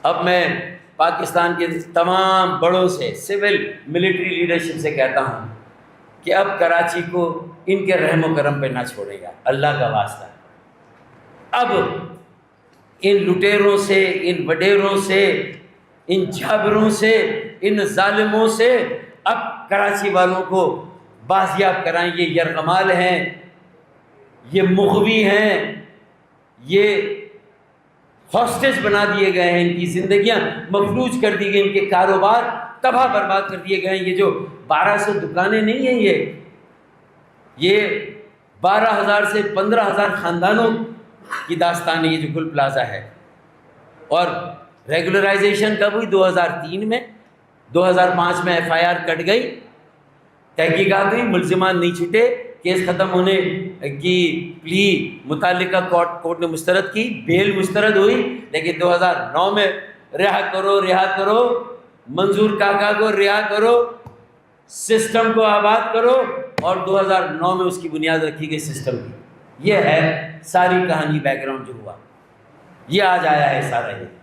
اب میں پاکستان کے تمام بڑوں سے، سول ملٹری لیڈرشپ سے کہتا ہوں کہ اب کراچی کو ان کے رحم و کرم پہ نہ چھوڑے گا، اللہ کا واسطہ۔ اب ان لٹیروں سے، ان وڈیروں سے، ان جابروں سے، ان ظالموں سے اب کراچی والوں کو بازیاب کرائیں۔ یہ یرغمال ہیں، یہ مغوی ہیں، یہ ہاسٹیج بنا دیے گئے ہیں، ان کی زندگیاں مفلوج کر دی گئی، ان کے کاروبار تباہ برباد کر دیے گئے ہیں۔ یہ جو 1200 دکانیں نہیں ہیں، یہ 12,000 سے 15,000 خاندانوں کی داستان ہے، یہ جو گل پلازا ہے۔ اور ریگولرائزیشن کب ہوئی؟ 2003 میں، 2005 میں FIR کٹ گئی، تحقیقات ہوئی، ملزمان نہیں چھٹے، کیس ختم ہونے کی پلی متعلقہ کورٹ نے مسترد کی، بیل مسترد ہوئی، لیکن 2009 میں رہا کرو، رہا کرو، منظور کاکا کو رہا کرو، سسٹم کو آباد کرو، اور 2009 میں اس کی بنیاد رکھی گئی سسٹم کی۔ یہ ہے ساری کہانی، بیک گراؤنڈ جو ہوا، یہ آج آیا ہے سارا یہ۔